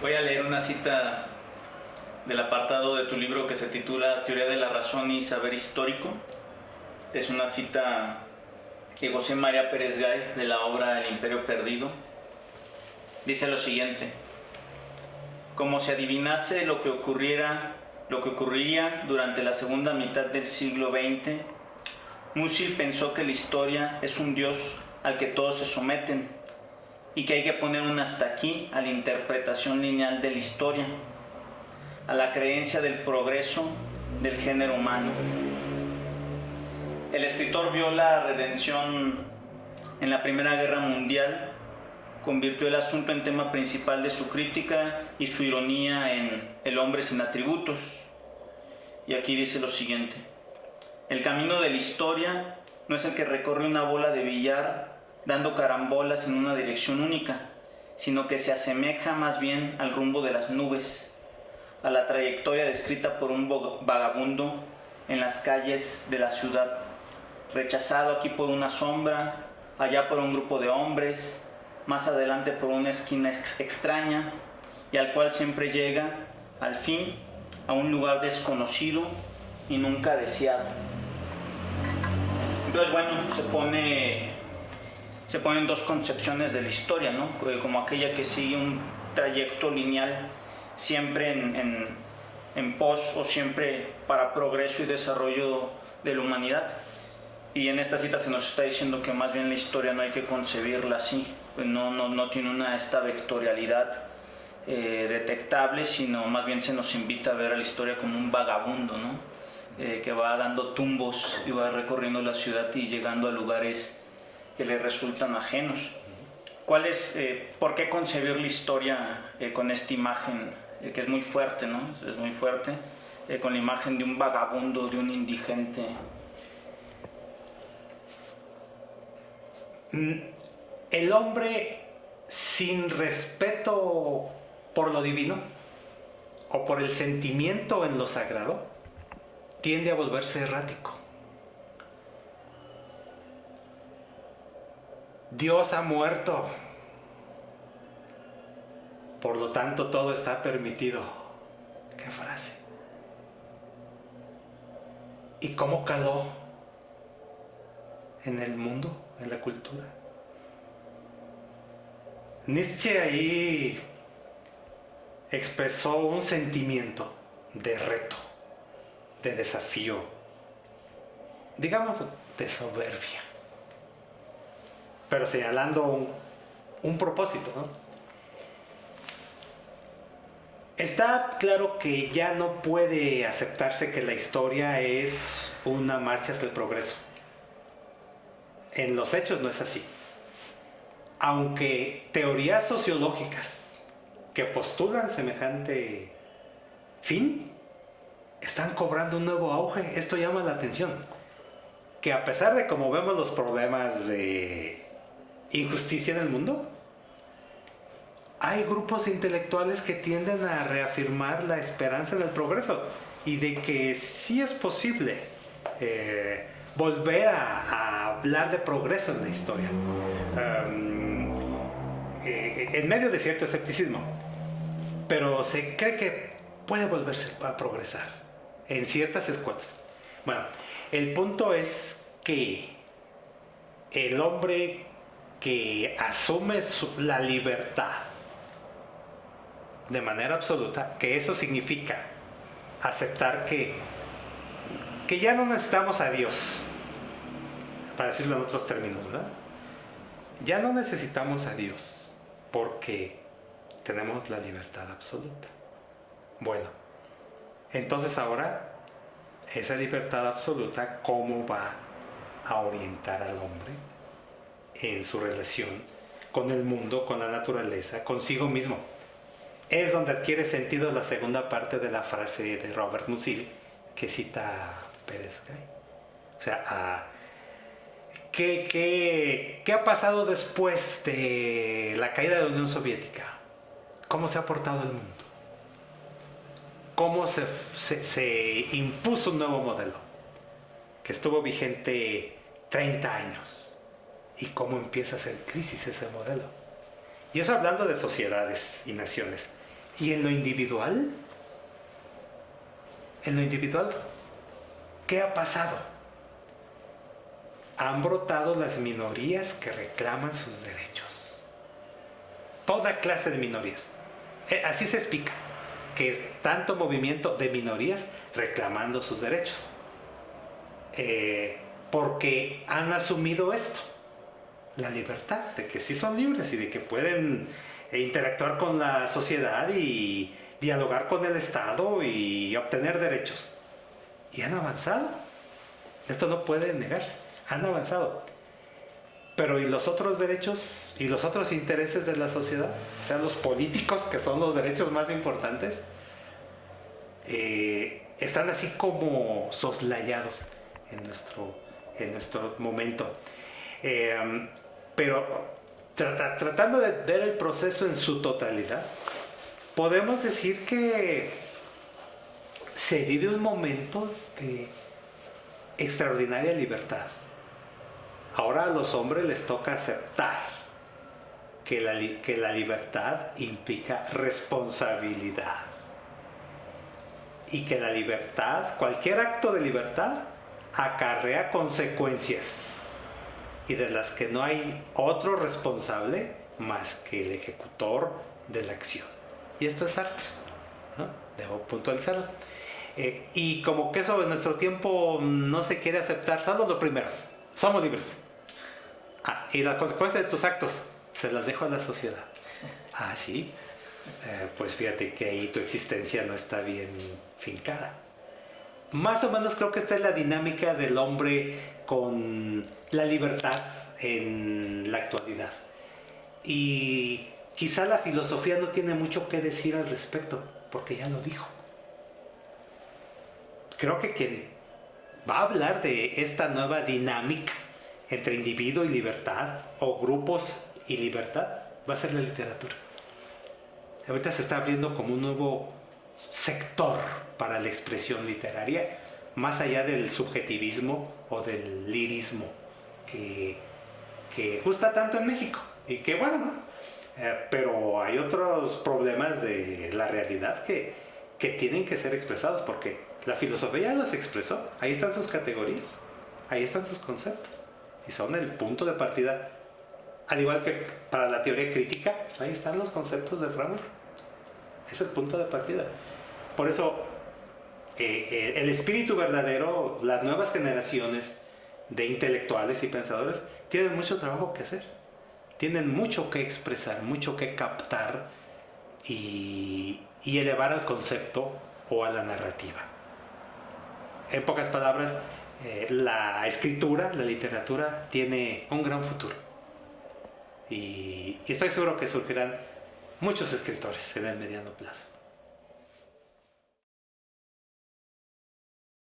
Voy a leer una cita del apartado de tu libro que se titula Teoría de la Razón y Saber Histórico. Es una cita de José María Pérez Gay de la obra El Imperio Perdido. Dice lo siguiente: como se adivinase lo que ocurriría durante la segunda mitad del siglo XX, Musil pensó que la historia es un dios al que todos se someten y que hay que poner un hasta aquí a la interpretación lineal de la historia, a la creencia del progreso del género humano. El escritor vio la redención en la Primera Guerra Mundial, convirtió el asunto en tema principal de su crítica y su ironía en El hombre sin atributos. Y aquí dice lo siguiente: el camino de la historia no es el que recorre una bola de billar dando carambolas en una dirección única, sino que se asemeja más bien al rumbo de las nubes, a la trayectoria descrita por un vagabundo en las calles de la ciudad, rechazado aquí por una sombra, allá por un grupo de hombres, más adelante por una esquina extraña, y al cual siempre llega, al fin, a un lugar desconocido y nunca deseado. Entonces, bueno, se ponen dos concepciones de la historia, ¿no? Como aquella que sigue un trayecto lineal siempre en pos o siempre para progreso y desarrollo de la humanidad. Y en esta cita se nos está diciendo que más bien la historia no hay que concebirla así, no tiene esta vectorialidad detectable, sino más bien se nos invita a ver a la historia como un vagabundo, ¿no? Que va dando tumbos y va recorriendo la ciudad y llegando a lugares que le resultan ajenos. ¿Por qué concebir la historia con esta imagen que es muy fuerte, ¿no? Es muy fuerte, con la imagen de un vagabundo, de un indigente? El hombre sin respeto por lo divino o por el sentimiento en lo sagrado tiende a volverse errático. Dios ha muerto, por lo tanto todo está permitido. ¿Qué frase? ¿Y cómo caló en el mundo, en la cultura? Nietzsche ahí expresó un sentimiento de reto, de desafío, digamos de soberbia, pero señalando un propósito, ¿no? Está claro que ya no puede aceptarse que la historia es una marcha hacia el progreso. En los hechos no es así. Aunque teorías sociológicas que postulan semejante fin están cobrando un nuevo auge. Esto llama la atención. Que a pesar de como vemos los problemas de injusticia en el mundo, hay grupos intelectuales que tienden a reafirmar la esperanza en el progreso y de que sí es posible volver a hablar de progreso en la historia, en medio de cierto escepticismo, pero se cree que puede volverse a progresar en ciertas escuelas. Bueno, el punto es que el hombre que asume la libertad de manera absoluta, que eso significa aceptar que ya no necesitamos a Dios, para decirlo en otros términos, ¿verdad? Ya no necesitamos a Dios porque tenemos la libertad absoluta. Bueno, entonces ahora esa libertad absoluta, ¿cómo va a orientar al hombre en su relación con el mundo, con la naturaleza, consigo mismo? Es donde adquiere sentido la segunda parte de la frase de Robert Musil que cita Pérez Gay. O sea, ¿qué ha pasado después de la caída de la Unión Soviética? ¿Cómo se ha portado el mundo? ¿Cómo se impuso un nuevo modelo que estuvo vigente 30 años? ¿Y cómo empieza a hacer crisis ese modelo? Y eso hablando de sociedades y naciones. ¿Y en lo individual? En lo individual, ¿qué ha pasado? Han brotado las minorías que reclaman sus derechos. Toda clase de minorías. Así se explica, que es tanto movimiento de minorías reclamando sus derechos. Porque han asumido esto, la libertad, de que sí son libres y de que pueden interactuar con la sociedad y dialogar con el Estado y obtener derechos. Y han avanzado. Esto no puede negarse. Han avanzado. Pero ¿y los otros derechos y los otros intereses de la sociedad? O sea, los políticos, que son los derechos más importantes, están así como soslayados en nuestro momento. Pero tratando de ver el proceso en su totalidad, podemos decir que se vive un momento de extraordinaria libertad. Ahora a los hombres les toca aceptar que la libertad implica responsabilidad. Y que la libertad, cualquier acto de libertad, acarrea consecuencias. Y de las que no hay otro responsable más que el ejecutor de la acción. Y esto es Sartre, ¿no? Debo puntualizarlo. Y como que eso en nuestro tiempo no se quiere aceptar, solo lo primero, somos libres. Y las consecuencias de tus actos se las dejo a la sociedad. Sí. Pues fíjate que ahí tu existencia no está bien fincada. Más o menos creo que esta es la dinámica del hombre con la libertad en la actualidad. Y quizá la filosofía no tiene mucho que decir al respecto, porque ya lo dijo. Creo que quien va a hablar de esta nueva dinámica entre individuo y libertad, o grupos y libertad, va a ser la literatura. Ahorita se está abriendo como un nuevo sector para la expresión literaria, más allá del subjetivismo o del lirismo que gusta tanto en México. Y que bueno, ¿no? Pero hay otros problemas de la realidad que tienen que ser expresados, porque la filosofía ya los expresó. Ahí están sus categorías, ahí están sus conceptos, y son el punto de partida. Al igual que para la teoría crítica, ahí están los conceptos de Framework. Es el punto de partida. Por eso, el espíritu verdadero, las nuevas generaciones de intelectuales y pensadores tienen mucho trabajo que hacer. Tienen mucho que expresar, mucho que captar y elevar al concepto o a la narrativa. En pocas palabras, la escritura, la literatura, tiene un gran futuro. Y estoy seguro que surgirán muchos escritores en el mediano plazo.